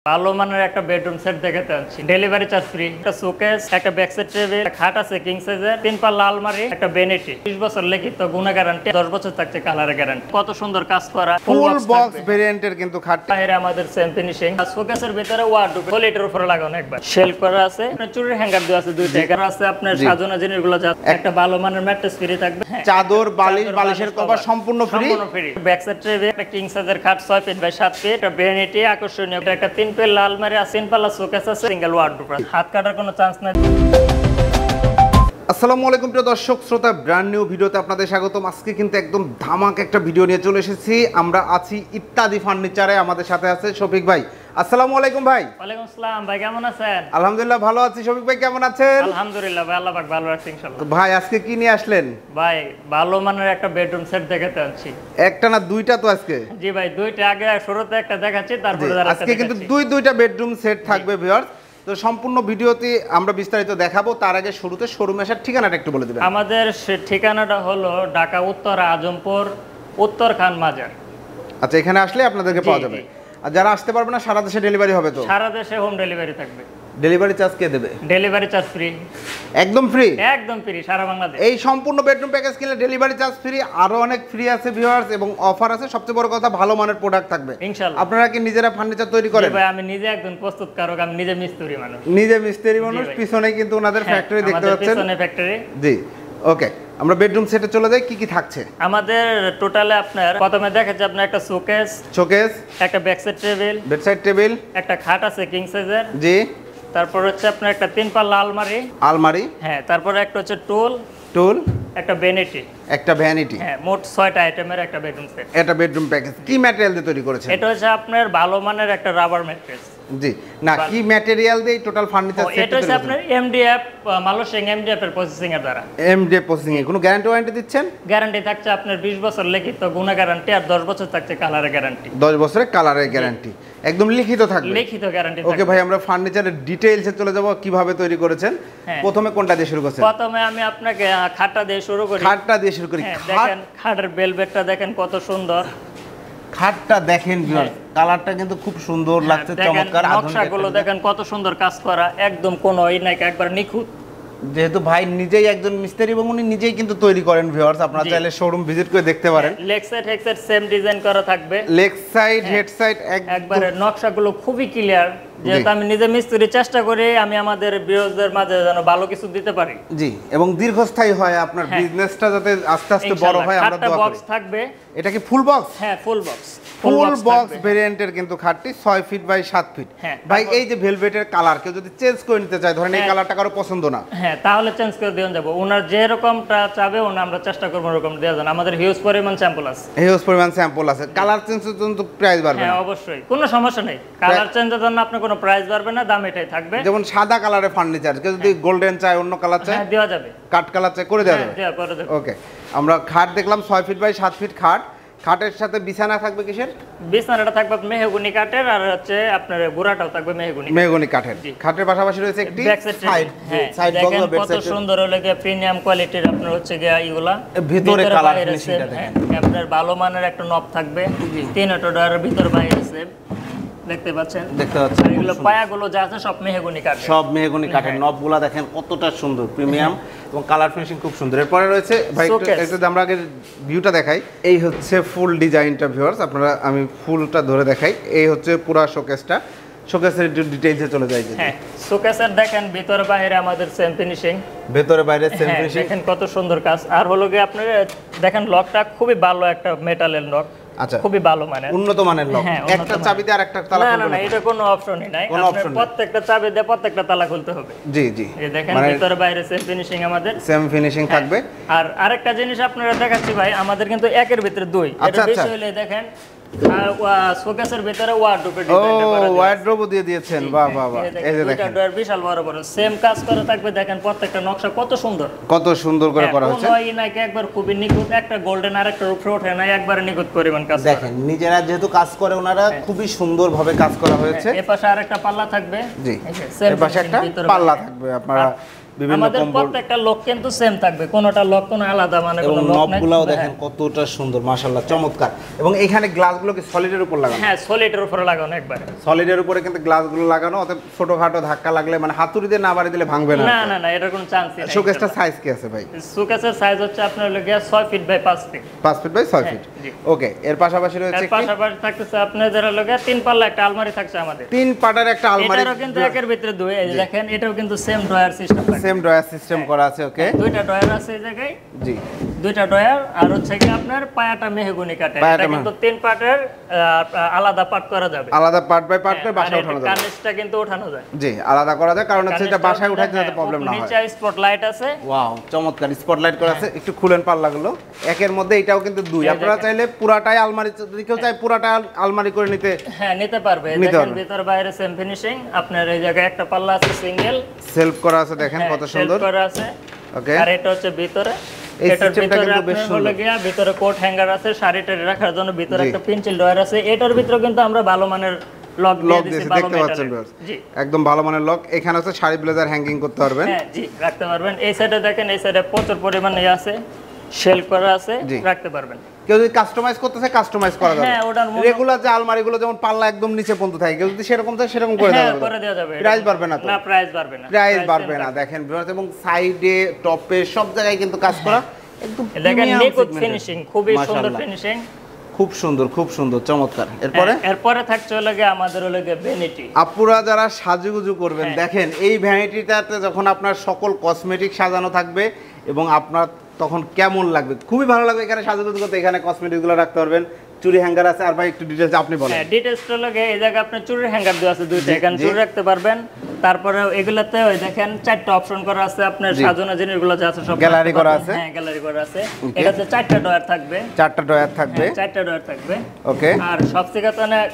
ভালো মানের একটা বেডরুম সেট দেখাতে আনছি। Delivery charge free. একটা শোকেস, একটা ব্যাক সাইড টেবিল, একটা খাট আছে কিং সাইজের, 3 পাল্লা আলমারি, একটা ভ্যানিটি। 20 বছর লিখিত গুণা গ্যারান্টি, 10 বছর থাকছে কালার গ্যারান্টি। কত সুন্দর কাজ করা, ফুল বক্স ভেরিয়েন্টের কিন্তু খাট। বাইরে আমাদের সেম ফিনিশিং। শোকেসের ভিতরে ওয়ার্ডরোব সলিডের উপরে লাগানো একবার। শেলফ করা আছে, আপনার চুরির হ্যাঙ্গার দেওয়া আছে দুইটা। এখানে আছে আপনার সাজানো জিনিসগুলো যা একটা ভালো মানের ম্যাট্রেস ফ্রি থাকবে। চাদর, বালিশ, বালিশের কভার সম্পূর্ণ ফ্রি। ব্যাক সাইড টেবিল, একটা কিং সাইজের খাট 6 ফিট বাই 7 ফিট, একটা ভ্যানিটি আকর্ষণীয়, একটা 3 পাল্লা আলমারি আছে, 3 পাল্লা শোকেস আছে, সিঙ্গেল ওয়ার্ডরোব। হাত কাটার কোনো চান্স নাই। আসসালামু আলাইকুম প্রিয় দর্শক শ্রোতা, ব্র্যান্ড নিউ ভিডিওতে আপনাদের স্বাগতম। আজকে কিন্তু একদম ধামাক একটা ভিডিও নিয়ে চলে এসেছি। আমরা আছি ইত্যাদি ফার্নিচারে। আমাদের সাথে আছে শফিক ভাই। আসসালামু আলাইকুম ভাই। ওয়ালাইকুম আসসালাম ভাই, কেমন আছেন? আলহামদুলিল্লাহ ভালো আছি। শফিক ভাই কেমন আছেন? আলহামদুলিল্লাহ ভাই, আল্লাহ পাক ভালো রাখছে ইনশাআল্লাহ। ভাই আজকে কি নিয়ে আসলেন? ভাই ভালো মানের একটা বেডরুম সেট দেখাতে আনছি। একটা না দুইটা তো আজকে? জি ভাই, দুইটা। আগে শুরুতে একটা দেখাচ্ছি, তারপরে আজকে কিন্তু দুইটা বেডরুম সেট থাকবে ভিউয়ার্স। তো সম্পূর্ণ ভিডিওতে আমরা বিস্তারিত দেখাবো। তার আগে শুরুতে শোরুমে আসার ঠিকানাটা একটু বলে দিবেন। আমাদের ঠিকানাটা হলো ঢাকা উত্তর আজমপুর, উত্তর খান মাজার। আচ্ছা, এখানে আসলে আপনাদেরকে পাওয়া যাবে। আর যারা আসতে পারবে না, সারা দেশে ডেলিভারি হবে তো? সারা দেশে হোম ডেলিভারি থাকবে। ডেলিভারি চার্জ কে দেবে? Delivery charge free. একদম ফ্রি? একদম ফ্রি, সারা বাংলাদেশ। এই সম্পূর্ণ বেডরুম প্যাকেজ কিনলে ডেলিভারি চার্জ ফ্রি, আরো অনেক ফ্রি আছে ভিউয়ার্স, এবং অফার আছে। সবচেয়ে বড় কথা, ভালো মানের প্রোডাক্ট থাকবে ইনশাআল্লাহ। আপনারা কি নিজেরা ফার্নিচার তৈরি করেন? ভাই আমি নিজে একজন প্রস্তুতকারক, আমি নিজে মিস্ত্রি মানুষ। নিজে মিস্ত্রি মানুষ। পিছনে কিন্তু ওনাদের ফ্যাক্টরি দেখতে পাচ্ছেন। পিছনে ফ্যাক্টরি। জি, ওকে। আমরা বেডরুম সেটে চলে যাই। কি কি থাকছে আমাদের টোটালে? আপনার প্রথমে দেখাচ্ছি আপনার একটা শোকেস, একটা back side table, bedside table, একটা খাট আছে কিং সাইজের। জি। তারপর হচ্ছে আপনার একটা 3 পাল্লা আলমারি। হ্যাঁ, তারপরে একটা হচ্ছে টুল, একটা ভ্যানিটি, একটা ভ্যানিটি। হ্যাঁ, মোট 6টা আইটেমের একটা বেডরুম সেট। এটা বেডরুম প্যাকেজ কি ম্যাটেরিয়াল দিয়ে তৈরি করেছেন? এটা হচ্ছে আপনার ভালো মানের একটা রাবার ম্যাট্রেস। জি, না কি ম্যাটেরিয়াল দিয়ে টোটাল ফার্নিচার সেট? এটা হচ্ছে আপনার এমডিএফ, মালয়েশিয়ান এমডিএফ এর প্রসেসিং এর দ্বারা। এমডিএফ প্রসেসিং এ কোনো গ্যারান্টি ওয়ারেন্টি দিচ্ছেন? গ্যারান্টি থাকছে আপনার 20 বছর লিখিত গুণা গ্যারান্টি, আর 10 বছর থাকছে কালারের গ্যারান্টি। 10 বছরের কালারের গ্যারান্টি একদম লিখিত থাকবে? লিখিত গ্যারান্টি। ওকে ভাই, আমরা ফার্নিচারের ডিটেইলসে চলে যাব, কিভাবে তৈরি করেছেন। প্রথমে কোনটা দিয়ে শুরু করছেন? প্রথমে আমি আপনাকে খাটটা দিয়ে শুরু করি। খাটটা দিয়ে শুরু করি। দেখেন খাটের বেলভেটটা দেখেন কত সুন্দর। খাটটা দেখেন ভিউয়ার্স, কালারটা কিন্তু খুব সুন্দর লাগছে, চমৎকার। নকশাগুলো দেখেন কত সুন্দর কাজ করা, একদম কোনো নাই, একবার নিখুঁত। যেহেতু ভাই নিজেই একজন মিস্ত্রি এবং উনি নিজেই কিন্তু তৈরি করেন ভিউয়ার্স, আপনারা চাইলে শোরুম ভিজিট করে দেখতে পারেন। Leg side head side same design করা থাকবে। লেগ সাইড হেড সাইড একবারে নকশাগুলো খুবই ক্লিয়ার। যেহেতু আমি নিজে মিস্ত্রি, চেষ্টা করি আমি আমাদের ভিউয়ারদের মাঝে যেন ভালো কিছু দিতে পারি। জি, এবং দীর্ঘস্থায়ী হয় আপনার বিজনেসটা, যাতে আস্তে আস্তে বড় হয়। আমরা দোয়া করি। বক্স থাকবে। এটা কি ফুল বক্স? হ্যাঁ, ফুল বক্স। ফুল বক্স ভেরিয়েন্টের কিন্তু খাটটি 6 ফিট বাই 7 ফিট। ভাই এই যে ভেলভেটের কালার কেউ যদি চেঞ্জ করে নিতে চায়, ধরেন এই কালারটা কারো পছন্দ না, হ্যাঁ, তাহলে চেঞ্জ করে দেওয়া যাবে। ওনার যে রকমটা চাবে আমরা চেষ্টা করব এরকম দেওয়া যাবে। আমাদের হিউজ পরিমাণ স্যাম্পল আছে। হিউজ পরিমাণ স্যাম্পল আছে। কালার চেঞ্জের জন্য তো প্রাইস বাড়বে? হ্যাঁ, অবশ্যই, কোনো সমস্যা নেই। কালার চেঞ্জের জন্য আপনার কোনো প্রাইস বাড়বে না, দাম এটাই থাকবে। যেমন সাদা কালারের ফার্নিচার কেউ যদি গোল্ডেন চায়, অন্য কালার চায়, দেওয়া যাবে। কাট কালার চায়, করে দেওয়া যাবে। ওকে, আমরা খাট দেখলাম 6 ফিট বাই 7 ফিট খাট। খাটের সাথে বিছানা থাকবে কিসের? বিছানাটা থাকবে মেহগনি কাঠের, আর হচ্ছে আপনার গুড়াটাও থাকবে মেহগনি কাঠের। খাটের পাশাপাশি রয়েছে একটি সাইড বক্স। কত সুন্দর হলো গিয়ে প্রিমিয়াম কোয়ালিটির আপনার হচ্ছে গিয়ে এইগুলা ভিতরে কালার ফিনিশিংটা দেখেন। আপনার ভালো মানের একটা নব থাকবে, 3 অটোডার ভিতর বাইরে সেম। দেখতে পাচ্ছেন এগুলো পায়াগুলো যা আছে সব মেহগনি কাঠ, সব মেহগনি কাঠের। নবগুলা দেখেন কতটা সুন্দর, প্রিমিয়াম, এবং কালার ফিনিশিং খুব সুন্দর। এরপরে রয়েছে ভাই একটু আমরা আগে ভিউটা দেখাই। এই হচ্ছে ফুল ডিজাইনটা ভিউয়ার্স, আপনারা আমি ফুলটা ধরে দেখাই। এই হচ্ছে পুরো শোকেসটা। শোকেসের ডিটেইলসে চলে যাই। হ্যাঁ, শোকেসের দেখেন ভিতরে বাইরে আমাদের সেম ফিনিশিং। ভিতরে বাইরে সেম ফিনিশিং, দেখেন কত সুন্দর কাজ। আর হলো গিয়ে আপনারা দেখেন লকটা খুবই ভালো একটা মেটালের লক। আচ্ছা, খুবই ভালো মানের, উন্নত মানের লক। একটা চাবি দিয়ে আরেকটা তালা খুলবে? না, এটা কোনো অপশনই নাই। আপনার প্রত্যেকটা চাবি দিয়ে প্রত্যেকটা তালা খুলতে হবে। জি জি, এই দেখেন ভিতরে বাইরে সেম ফিনিশিং, আমাদের সেম ফিনিশিং থাকবে। আর আরেকটা জিনিস আপনারা দেখাচ্ছি ভাই, আমাদের কিন্তু একের ভিতরে দুই। এটা বেশি হলে দেখেন শোকেসের ভিতরে ওয়ার্ডরোবের ডিজাইনটা করা আছে। ওয়ার্ডরোবও দিয়ে দিয়েছেন, বাহ বাহ বাহ। এই যে দেখেন এটা বিশাল বড় বড় সেম কাজ করা থাকবে। দেখেন প্রত্যেকটা নকশা কত সুন্দর করে করা হয়েছে। কোনো নাকি একবার খুবই নিখুঁত, একটা গোল্ডেন আর একটা রূপে ওঠে না, একবারে নিখুঁত পরিমাণ কাজ। দেখেন নিজেরা যেহেতু কাজ করে ওনারা, খুবই সুন্দরভাবে কাজ করা হয়েছে। এই পাশে আরেকটা পাল্লা থাকবে। জি, এই পাশে একটা পাল্লা থাকবে, আপনারা বিভিন্ন আমাদের কম্বল প্রত্যেকটা লক কিন্তু সেম থাকবে, কোনোটা লক কোনো আলাদা মানে এবং কোনো লক নাই। নবগুলাও দেখেন কতটা সুন্দর মাশাআল্লাহ চমৎকার। এবং এখানে গ্লাসগুলো কি সলিডের উপর লাগানো? হ্যাঁ, সলিডের উপরে লাগানো একবারে। সলিডের উপরে কিন্তু গ্লাসগুলো লাগানো, অতএব ছোটখাটো ধাক্কা লাগলে মানে হাতুড়ি দিয়ে না বাড়ি দিলে ভাঙবে না। না না না, এটার কোনো চান্সই নাই। শোকেসটা সাইজ কি আছে ভাই? শোকেসের সাইজ হচ্ছে আপনার loggia 6 feet by 5 feet. 5 feet by 6 feet. জি। ওকে, এর পাশাপাশি রয়েছে এর পাশাপাশি থাকতেছে আপনাদের লগিয়া 3 পাল্লা একটা আলমারি থাকছে আমাদের। 3 পাটার একটা আলমারি। এটারও কিন্তু একের ভিতরে দুই, এই যে দেখেন এটাও কিন্তু সেম ড্রয়ার সিস্টেম থাকে। সেম ড্রয়ার সিস্টেম করা আছে। ওকে, দুইটা ড্রয়ার আছে এই জায়গায়। জি, দুইটা ড্রয়ার আর হচ্ছে কি আপনার পায়াটা মেহগনি কাটে। পায়াটা এটা কিন্তু 3 পার্টের আলাদা পার্ট করা যাবে। আলাদা পার্ট বাই পার্ট করে বাসায় আর উঠানো এটা যাবে। কানেসটা কিন্তু উঠানো যায়। জি, আলাদা করা যায়, কারণ হচ্ছে এটা বাসায় উঠাইতে যাতে প্রবলেম না হয়। নিচে স্পটলাইট আছে। ওয়াও, চমৎকার স্পটলাইট করা আছে। একটু খুলেন পাল্লাগুলো। একের মধ্যে এটাও কিন্তু দুই। এই আপনারা দেখেন। চাইলে পুরাটাই আলমারি, যদি কেউ চায় পুরাটা আলমারি করে নিতে হ্যাঁ, নিতে পারবে। নিতে দেখেন পারবে। ভিতর বাইরে সেম ফিনিশিং। আপনার এই জায়গায় একটা পাল্লা আছে সিঙ্গেল, সেলফ করা আছে, দেখেন কত সুন্দর। করা আছে। ওকে, আর এটা হচ্ছে ভিতরে। এই এটার সিস্টেমটা ভিতরে কিন্তু বেশ আপনার সুন্দর। হলো গিয়া ভিতরে কোট হ্যাঙ্গার আছে, শাড়িটা রাখার জন্য ভিতরে জি। একটা পেন্সিল ড্রয়ার আছে। এটার ভিতরে কিন্তু আমরা ভালো মানের লক লক দিয়ে দিয়েছে, দিয়েছি, ভালো দেখতে পাচ্ছেন মেটালের। ভিউয়ার্স। জি। একদম ভালো মানের লক। এখানে হচ্ছে শাড়ি ব্লেজার হ্যাঙ্গিং করতে পারবেন। হ্যাঁ, জি, রাখতে পারবেন। এই সাইডে দেখেন, এই সাইডে প্রচুর পরিমাণে আছে, শেল করা আছে, জি। রাখতে পারবেন। কেউ যদি কাস্টমাইজ করতে চায় কাস্টমাইজ করা যাবে। হ্যাঁ, ওটার মূল্য- রেগুলার যে আলমারিগুলো যেমন পাল্লা একদম নিচে পর্যন্ত থাকে, কেউ যদি সেরকম চায় সেরকম করে হ্যাঁ, দেওয়া যাবে। করে দেওয়া যাবে। প্রাইস বাড়বে না তো? না, প্রাইস বাড়বে না। প্রাইস Price বাড়বে same না। থাকবে। দেখেন ভিউয়ার্স, এবং সাইডে টপে সব জায়গায় কিন্তু কাজ করা একদম দেখেন premium নিখুঁত segment-এর। ফিনিশিং, খুবই সুন্দর মাশাআল্লাহ। ফিনিশিং। খুব সুন্দর, খুব সুন্দর, চমৎকার। এরপরে এরপরে থাকছে হলো গিয়ে আমাদের হলো গিয়ে ভ্যানিটি। আপুরা যারা সাজুগুজু করবেন, হ্যাঁ। দেখেন এই ভ্যানিটিটাতে যখন আপনার সকল কসমেটিক সাজানো থাকবে এবং আপনার তখন কেমন লাগবে, খুবই ভালো লাগবে। এখানে সাজুগুজু করতে এখানে কসমেটিকগুলো রাখতে পারবেন। চুড়ি হ্যাঙ্গার আছে। আর ভাই একটু ডিটেইলস আপনি বলেন। হ্যাঁ, ডিটেইলসটা লাগে এই জায়গায় আপনার চুড়ির হ্যাঙ্গার দেওয়া আছে দুইটা, জি, এখানে জি। চুড়ি রাখতে পারবেন। তারপরে এগুলাতে ওই দেখেন 4টা অপশন করা আছে, আপনার জি। সাজানো জিনিসগুলো যা আছে সব গ্যালারি রাখতে করা পারবেন। আছে। হ্যাঁ, গ্যালারি করা আছে। Okay. এটাতে 4টা ডয়ার থাকবে। 4টা ড্রয়ার থাকবে। 4টা ডয়ার থাকবে। ওকে, আর সবথেকে তো অনেক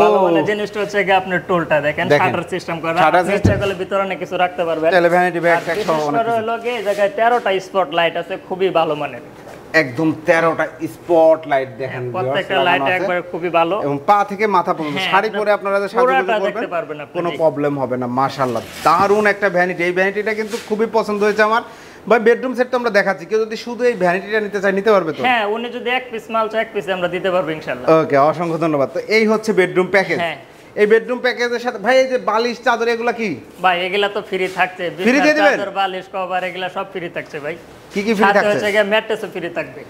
ভালো মানে জিনিসটা হচ্ছে কি আপনার টোলটা দেখেন, দেখেন। শাটার সিস্টেম করা। Shutter আপনি system। ইচ্ছা করলে ভিতরে অনেক কিছু রাখতে পারবেন। তাহলে ভ্যানিটি ব্যাগ আর ট্যাগ বিশেষ সহ অনেক করে কিছু। হলো গিয়ে এই জায়গায় 13টা স্পট লাইট আছে, খুবই ভালো মানের। একদম 13টা স্পট লাইট দেখেন প্রত্যেকটা viewers, লাইট লাগানো আছে। একবার খুবই ভালো। এবং পা থেকে মাথা পর্যন্ত হ্যাঁ, শাড়ি আপনার পরে আপনারা যে পুরাটা সাজুগুজু দেখতে করবেন পারবেন আপনি, কোনো জি। প্রবলেম হবে না। মাশাআল্লাহ, দারুণ একটা ভ্যানিটি। এই ভ্যানিটিটা কিন্তু খুবই পছন্দ হয়েছে আমার। ভাই বেডরুম সেট তো আমরা দেখাচ্ছি, কেউ যদি শুধু এই ভ্যানিটিটা নিতে চায় নিতে পারবে তো? হ্যাঁ, উনি যদি এক পিস মাল চায় এক পিস আমরা দিতে পারবো ইনশাআল্লাহ। ওকে, অসংখ্য ধন্যবাদ। তো এই হচ্ছে বেডরুম প্যাকেজ। হ্যাঁ। এই বেডরুম প্যাকেজের সাথে ভাই এই যে বালিশ চাদর এগুলা কি ভাই এগুলা তো ফ্রি থাকছে, Free দিয়ে দিবেন? চাদর, বালিশ, কভার এগুলা সব ফ্রি থাকছে ভাই। কি কি ফ্রি সাথে থাকছে? হচ্ছে গিয়ে ম্যাট্রেসও ফ্রি থাকবে।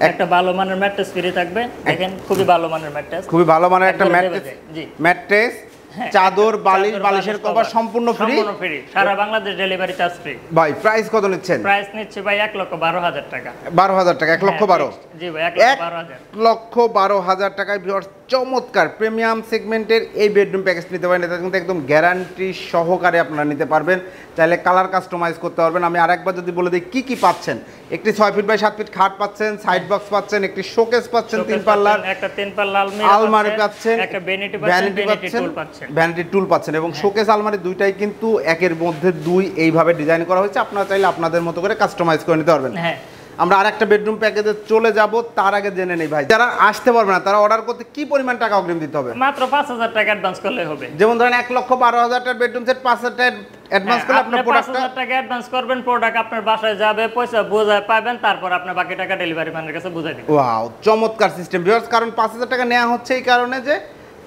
একটা ভালো মানের ম্যাট্রেস ফ্রি থাকবে, দেখেন খুবই ভালো মানের ম্যাট্রেস। খুবই ভালো মানের একটা একবারে ম্যাট্রেস। দেবে যায়, জি। ম্যাট্রেস, হ্যাঁ, চাদর, বালিশ, চাদর, বালিশের বালিশ, কভার সম্পূর্ণ ফ্রি। সম্পূর্ণ ফ্রি, সারা বাংলাদেশ ডেলিভারি চার্জ ফ্রি। ভাই প্রাইস কত নিচ্ছেন? প্রাইস নিচ্ছে ভাই 1,12,000 টাকা। 12,000 টাকা, 1,12,000। জি ভাই, 1,12,000। 1,12,000 টাকায় ভিউয়ার্স চমৎকার প্রিমিয়াম সেগমেন্টের এই বেডরুম প্যাকেজ নিতে পারেন। এটা কিন্তু একদম গ্যারান্টি সহকারে আপনারা নিতে পারবেন। চাইলে কালার কাস্টমাইজ করতে পারবেন। আমি আরেকবার যদি বলে দিই কি কি পাচ্ছেন। একটি 6 ফিট বাই 7 ফিট খাট পাচ্ছেন, সাইড বক্স পাচ্ছেন, একটি শোকেস পাচ্ছেন 3 পাল্লার, একটা 3 পাল্লা আলমারি পাচ্ছেন, একটা ভ্যানিটি পাচ্ছেন, ভ্যানিটি টুল পাচ্ছেন। ভ্যানিটি টুল পাচ্ছেন এবং শোকেস আলমারি দুইটাই কিন্তু একের মধ্যে দুই এইভাবে ডিজাইন করা হয়েছে। আপনারা চাইলে আপনাদের মতো করে কাস্টমাইজ করে নিতে পারবেন। হ্যাঁ, আমরা আরেকটা বেডরুম প্যাকেজে চলে যাব, তার আগে জেনে নেই ভাই যারা আসতে পারবে না তারা অর্ডার করতে কি পরিমাণ টাকা অগ্রিম দিতে হবে? মাত্র 5,000 টাকা অ্যাডভান্স করলে হবে। যেমন ধরেন 1,12,000 টাকার বেডরুম সেট 5,000 টাকা অ্যাডভান্স করলে আপনার প্রোডাক্টটা 5,000 টাকা অ্যাডভান্স করবেন, প্রোডাক্ট আপনার বাসায় যাবে, পয়সা বোঝায় পাবেন, তারপর আপনার বাকি টাকা ডেলিভারি ম্যানের কাছে বুঝাই দিবেন। ওয়াও, চমৎকার সিস্টেম ভিউয়ার্স। কারণ 5,000 টাকা নেওয়া হচ্ছে এই কারণে যে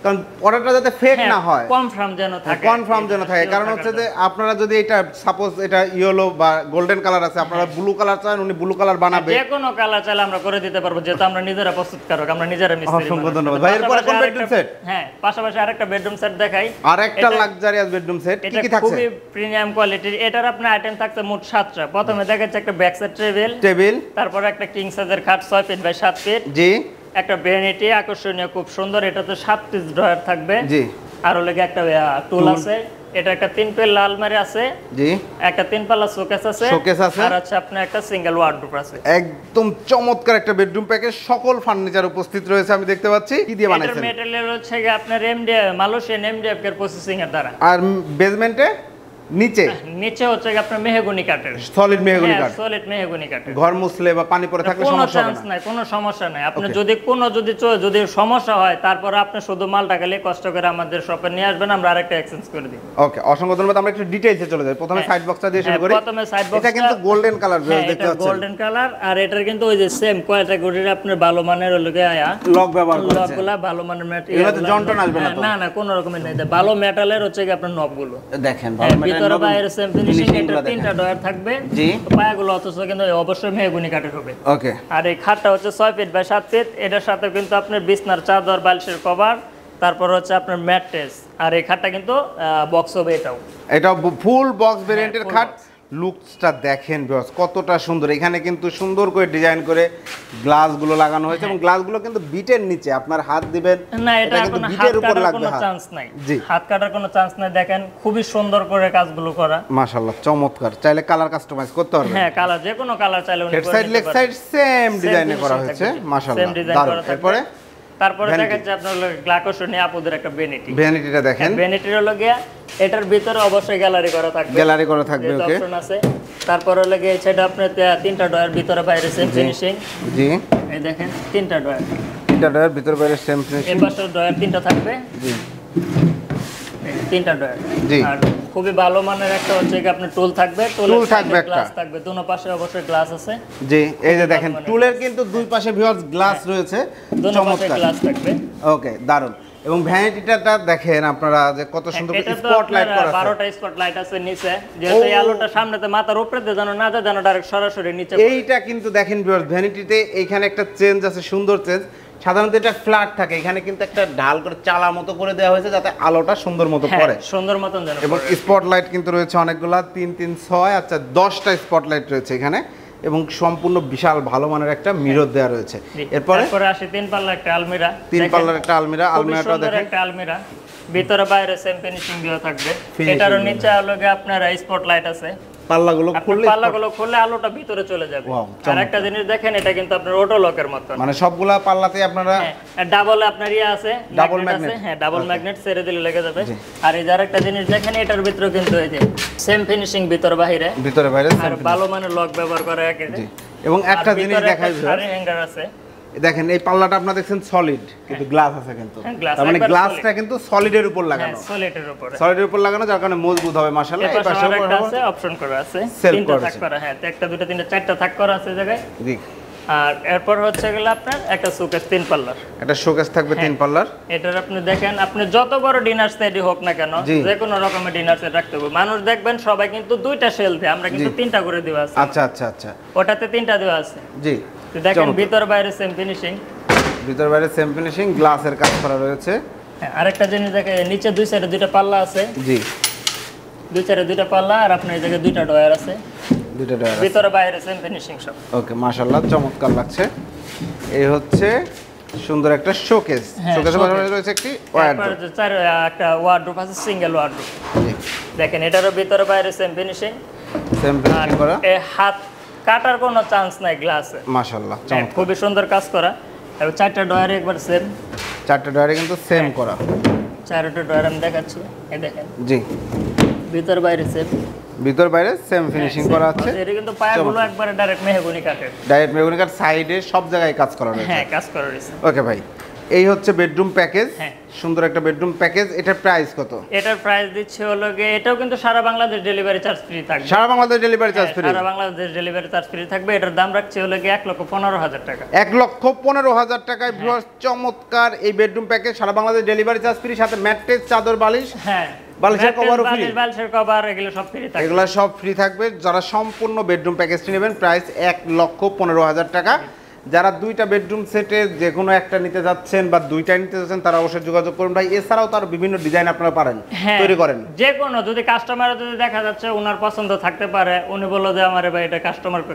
কারণ অর্ডারটা যাতে ফেক না হয়, কনফার্ম যেন থাকে, কনফার্ম যেন থাকে। কারণ হচ্ছে যে আপনারা যদি এটা সাপোজ এটা ইয়েলো বা গোল্ডেন কালার আছে, আপনারা ব্লু কালার চান, উনি ব্লু কালার বানাবে। যে কোনো কালার চাইলে আমরা করে দিতে পারবো, যেহেতু আমরা নিজেরা প্রস্তুতকারক, আমরা নিজেরা মিস্ত্রি। অসংখ্য ধন্যবাদ ভাই। এরপরে কোন বেডরুম সেট? হ্যাঁ, পাশাপাশি আরেকটা বেডরুম সেট দেখাই। আরেকটা লাক্সারিয়াস বেডরুম সেট কি এটা কি থাকছে? খুবই প্রিমিয়াম কোয়ালিটির। এটার আপনার আইটেম থাকছে মোট 7টা। প্রথমে দেখাচ্ছে একটা ব্যাক সাইড টেবিল, তারপর একটা কিং সাইজের খাট 6 ফিট বাই 7 ফিট, জি, একটা ভ্যানিটি আকর্ষণীয় খুব সুন্দর, এটাতে 7 পিস ড্রয়ার থাকবে, জি, আর ওর লাগে একটা টুল আছে, এটা একটা 3 পাল্লা আলমারি আছে, জি, একটা 3 পাল্লা শোকেস আছে, শোকেস আছে, আর আছে আপনার একটা সিঙ্গেল ওয়ার্ডরোব আছে। একদম চমৎকার একটা বেডরুম প্যাকেজ, সকল ফার্নিচার উপস্থিত রয়েছে আমি দেখতে পাচ্ছি। কি দিয়ে এটার বানাইছেন? ম্যাটেরিয়াল হচ্ছে গিয়ে আপনার এমডিএফ, মালয়েশিয়ান এমডিএফ এর প্রসেসিং এর দ্বারা। আর বেজমেন্টে নিচে নিচে হচ্ছে আপনার মেহগনি কাঠের, সলিড মেহগনি কাঠ, সলিড মেহগনি কাঠের। ঘর মুছলে বা পানি পড়ে থাকলে কোনো সমস্যা হবে চান্স না। নাই, কোনো সমস্যা নাই। আপনি যদি সমস্যা হয়, তারপর আপনি শুধু মালটা গেলে কষ্ট করে আমাদের শপে নিয়ে আসবেন, আমরা আরেকটা এক্সচেঞ্জ করে দিই। ওকে, অসংখ্য ধন্যবাদ। আমরা একটু ডিটেইলসে চলে যাই। প্রথমে সাইড বক্সটা দিয়ে শুরু করি। প্রথমে সাইড বক্স, এটা কিন্তু গোল্ডেন কালার দেখতে পাচ্ছেন, গোল্ডেন কালার। আর এটার কিন্তু ওই যে সেম ক্যাটাগরির আপনার ভালো মানের লগে আয়া লক ব্যবহার করেছে, লকগুলা ভালো মানের ম্যাটেরিয়াল। এগুলো তো জন্টন আসবে না তো? না কোনো রকমের নাই, ভালো মেটালের হচ্ছে কি আপনার নবগুলো দেখেন ভালো মেটাল, ভিতরে বাইরে সেম ফিনিশিং। এটা তিনটা ডয়ার থাকবে জি, পায়াগুলো অথচ কিন্তু অবশ্যই মেহগনি কাঠের হবে। ওকে। আর এই খাটটা হচ্ছে 6 ফিট বাই 7 ফিট। এটার সাথে কিন্তু আপনার বিছনার চাদর, বালিশের কভার, তারপর হচ্ছে আপনার ম্যাট্রেস। আর এই খাটটা কিন্তু বক্স হবে, এটা ফুল বক্স ভেরিয়েন্টের খাট। লুকসটা দেখেন ভিউয়ার্স কতটা সুন্দর। এখানে কিন্তু সুন্দর করে ডিজাইন করে গ্লাসগুলো লাগানো হয়েছে এবং গ্লাসগুলো কিন্তু বিটের নিচে আপনার হাত দিবেন না, এটা কিন্তু কোনো বিটের উপর কাটার লাগবে, কোনো চান্স নাই। জি, হাত কাটার কোনো চান্স নাই। দেখেন খুবই সুন্দর করে কাজগুলো করা, মাশাআল্লাহ চমৎকার। চাইলে কালার কাস্টমাইজ করতে পারবেন। হ্যাঁ, কালার যে কোনো কালার চাইলে উনি head side leg side same ডিজাইনে করা হয়েছে, মাশাআল্লাহ দারুণ। তারপরে দেখেন যে আপনার গ্লাকোশনি আপুদের একটা ভ্যানিটি, ভ্যানিটিটা দেখেন, ভ্যানিটির হলো গিয়া এটার ভিতরে অবশ্যই গ্যালারি করা থাকবে, গ্যালারি করা থাকবে, ওকে অপশন আছে। তারপর হলো গিয়া সেটা আপনার তিনটা ডয়ার, ভিতরে বাইরে সেম ফিনিশিং। জি, এই দেখেন তিনটা ডয়ার, তিনটা ডয়ার ভিতরে বাইরে সেম ফিনিশিং। এই পাশে ডয়ার তিনটা থাকবে, জি, তিনটা ডয়ার। জি, আর খুবই ভালো মানের একটা হচ্ছে কি আপনার টুল থাকবে, টুল থাকবে, একটা গ্লাস থাকবে, দুনো পাশে অবশ্যই গ্লাস আছে। জি, এই যে দেখেন টুলের কিন্তু দুই পাশে ভিউয়ার্স গ্লাস রয়েছে, দুনো পাশে চমৎকার গ্লাস থাকবে। ওকে, দারুণ। এবং ভ্যানিটিটা দেখেন আপনারা যে কত সুন্দর স্পটলাইট করা আছে, 12টা স্পটলাইট আছে নিচে, যেহেতু এই আলোটা সামনেতে মাথার উপরে দিয়ে যেন না যায়, যেন ডাইরেক্ট সরাসরি নিচে পড়ে। এইটা কিন্তু দেখেন ভিউয়ার্স ভ্যানিটিতে এইখানে একটা চেঞ্জ আছে, সুন্দর চেঞ্জ। সাধারণত এটা ফ্ল্যাট থাকে, এখানে কিন্তু একটা ঢাল করে চালা মতো করে দেওয়া হয়েছে যাতে আলোটা সুন্দর মতো পড়ে, সুন্দর মতন যেন। এবং স্পটলাইট কিন্তু রয়েছে অনেকগুলা, 3 3 6, আচ্ছা 10টা স্পটলাইট রয়েছে এখানে, এবং সম্পূর্ণ বিশাল ভালো মানের একটা মিরর দেওয়া রয়েছে। এরপরে আসে 3 পাল্লার একটা আলমিরা, 3 পাল্লার একটা আলমিরা, আলমিরাটা দেখেন একটা আলমিরা, ভিতরে বাইরে সেম ফিনিশিং দেওয়া থাকবে। এটারও নিচে আলোকে আপনার স্পটলাইট আছে, পাল্লাগুলো খুললে আলোটা ভিতরে চলে যাবে। আর একটা জিনিস দেখেন, এটা কিন্তু আপনার অটো লকের মত, মানে সবগুলা পাল্লাতে আপনারা ডাবল আপনার আছে, ডাবল ম্যাগনেট, হ্যাঁ ডাবল ম্যাগনেট ছেড়ে দিলে লেগে যাবে। আর এই যে আরেকটা জিনিস দেখেন, এটার ভিতরে কিন্তু এই যে সেম ফিনিশিং, ভিতরে বাইরে আর ভালো মানের লক ব্যবহার করা একেবারে। এবং একটা জিনিস দেখাই হ্যাঙ্গার আছে, দেখেন এই পাল্লাটা আপনারা দেখছেন সলিড, কিন্তু গ্লাস আছে কিন্তু, তার মানে গ্লাসটা কিন্তু সলিডের উপর লাগানো, সলিডের উপর লাগানো, যার কারণে মজবুত হবে। মাশাআল্লাহ এই পাশে আছে অপশন করা আছে, তিনটা থাক করা, হ্যাঁ একটা দুটো তিনটা চারটা থাক করা আছে জায়গায়। জি, আর এরপর হচ্ছে গেল আপনার একটা শোকেস 3 পাল্লার, একটা শোকেস থাকবে 3 পাল্লার। এটার আপনি দেখেন, আপনি যত বড় ডিনার সেটই হোক না কেন, যে কোনো রকমের ডিনার সেট রাখতে হবে। মানুষ দেখবেন সবাই কিন্তু দুইটা শেল দেয়, আমরা কিন্তু তিনটা করে দেওয়া আছে। আচ্ছা আচ্ছা আচ্ছা, ওটাতে তিনটা দেওয়া আছে। জি, দেখেন ভিতর বাইরে সেম ফিনিশিং, ভিতর বাইরে সেম ফিনিশিং, গ্লাসের কাজ করা রয়েছে। হ্যাঁ, আরেকটা জিনিস দেখেন, নিচে দুই সাইডে দুইটা পাল্লা আছে। জি, দুই সাইডে দুইটা পাল্লা, আর আপনার এই জায়গায় দুইটা ডয়ার আছে, দুইটা ডয়ার আছে, ভিতরে বাইরে সেম ফিনিশিং সব। ওকে, মাশাআল্লাহ চমৎকার লাগছে। এই হচ্ছে সুন্দর একটা শোকেস, শোকেসের পাশাপাশি রয়েছে একটি ওয়ার্ডরোব, একটা ওয়ার্ডরোব আছে, সিঙ্গেল ওয়ার্ডরোব। দেখেন এটারও ভিতরে বাইরে সেম ফিনিশিং, সেম ফিনিশিং করা, হাত কাটার কোনো চান্স নাই গ্লাসে, মাশাআল্লাহ চমৎকার, খুবই সুন্দর কাজ করা। এবং চারটা ডয়ারে একবার সেম, চারটা ডয়ারে কিন্তু সেম করা, চারটা ডয়ার আমি দেখাচ্ছি, এই দেখেন। জি, ভিতর বাইরে সেম, ভিতর বাইরে সেম ফিনিশিং করা আছে। এটা কিন্তু পায়াগুলো একবারে ডাইরেক্ট মেহগনি কাঠের, ডাইরেক্ট মেহগনি কাঠ, সাইডে সব জায়গায় কাজ করা রয়েছে, হ্যাঁ কাজ করা রয়েছে। ওকে ভাই, এই হচ্ছে বেডরুম প্যাকেজ, সুন্দর একটা বেডরুম প্যাকেজ। এটার প্রাইস কত? এটার প্রাইস দিচ্ছে হলো গিয়ে, এটাও কিন্তু সারা বাংলাদেশ ডেলিভারি চার্জ ফ্রি থাকবে, সারা বাংলাদেশ ডেলিভারি চার্জ ফ্রি, সারা বাংলাদেশ ডেলিভারি চার্জ ফ্রি থাকবে। এটার দাম রাখছে হলো গিয়ে 1,15,000 টাকা, 1,15,000 টাকায় ভিউয়ার্স চমৎকার এই বেডরুম প্যাকেজ, সারা বাংলাদেশ ডেলিভারি চার্জ ফ্রি, সাথে ম্যাট্রেস, চাদর, বালিশ, হ্যাঁ বালিশের কভারও ফ্রি, বালিশের কভার এগুলো সব ফ্রি থাকবে, এগুলো সব ফ্রি থাকবে। যারা সম্পূর্ণ বেডরুম প্যাকেজটি নেবেন প্রাইস 1,15,000 টাকা। যারা দুইটা বেডরুম সেটে যে কোনো একটা নিতে যাচ্ছেন বা দুইটা নিতে যাচ্ছেন, তারা অবশ্যই যোগাযোগ করুন ভাই। এছাড়াও তার বিভিন্ন ডিজাইন আপনারা পারেন, তৈরি করেন, যে কোনো যদি কাস্টমার যদি দেখা যাচ্ছে ওনার পছন্দ থাকতে পারে, উনি বললো যে আমারে ভাই এটা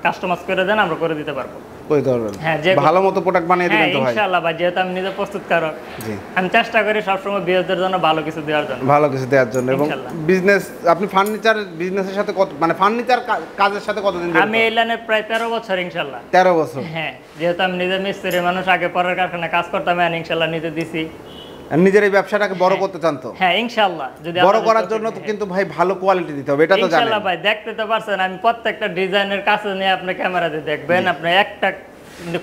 কাস্টমাইজ করে দেন, আমরা করে দিতে পারবো, করে দিতে পারবেন, হ্যাঁ ভালো মতো প্রোডাক্ট বানিয়ে দিবেন তো ভাই, ইনশাআল্লাহ ভাই, যেহেতু আমি নিজে প্রস্তুতকারক, আমি চেষ্টা করি সবসময় বিয়েদের জন্য ভালো কিছু দেওয়ার জন্য, ভালো কিছু দেওয়ার জন্য। এবং বিজনেস, আপনি ফার্নিচার বিজনেসের সাথে কত, মানে ফার্নিচার কাজের সাথে কতদিন? আমি এই লাইনে প্রায় 13 বছর ইনশাআল্লাহ। 13 বছর? হ্যাঁ, যেহেতু আমি নিজে মিস্ত্রি মানুষ, আগে পরের কারখানায় কাজ করতাম, ইনশাআল্লাহ নিজে দিছি, আর নিজের এই ব্যবসাটাকে বড় করতে চান তো? হ্যাঁ ইনশাআল্লাহ। যদি বড় করার জন্য তো কিন্তু ভাই ভালো কোয়ালিটি দিতে হবে, এটা তো জানেন ইনশাআল্লাহ ভাই। দেখতে তো পারছেন আমি প্রত্যেকটা ডিজাইনের কাছে নিয়ে আপনি ক্যামেরাতে দেখবেন, আপনি একটা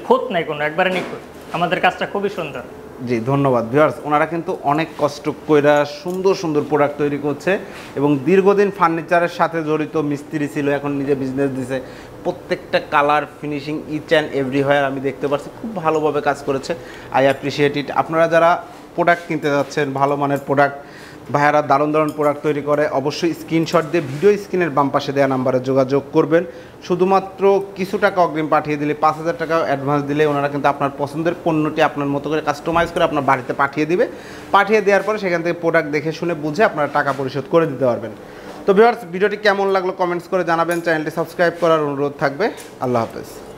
খুঁত নাই কোনো, একবারে নিখুঁত। আমাদের কাজটা খুবই সুন্দর। জি ধন্যবাদ ভিউয়ার্স। ওনারা কিন্তু অনেক কষ্ট কইরা সুন্দর সুন্দর প্রোডাক্ট তৈরি করছে এবং দীর্ঘদিন ফার্নিচারের সাথে জড়িত মিস্ত্রি ছিল, এখন নিজে বিজনেস দিছে। প্রত্যেকটা colour finishing each and everywhere আমি দেখতে পাচ্ছি খুব ভালোভাবে কাজ করেছে। I appreciate it. আপনারা যারা প্রোডাক্ট কিনতে যাচ্ছেন, ভালো মানের প্রোডাক্ট, ভাইয়ারা দারুণ দারুণ প্রোডাক্ট তৈরি করে, অবশ্যই স্ক্রিনশট দিয়ে ভিডিও স্ক্রিনের বাম পাশে দেওয়া নাম্বারে যোগাযোগ করবেন। শুধুমাত্র কিছু টাকা অগ্রিম পাঠিয়ে দিলে, 5,000 টাকা অ্যাডভান্স দিলে ওনারা কিন্তু আপনার পছন্দের পণ্যটি আপনার মতো করে কাস্টমাইজ করে আপনার বাড়িতে পাঠিয়ে দিবে। পাঠিয়ে দেওয়ার পরে সেখান থেকে প্রোডাক্ট দেখে শুনে বুঝে আপনারা টাকা পরিশোধ করে দিতে পারবেন। তো ভিউয়ার্স ভিডিওটি কেমন লাগলো কমেন্টস করে জানাবেন। চ্যানেলটি সাবস্ক্রাইব করার অনুরোধ থাকবে। আল্লাহ হাফেজ।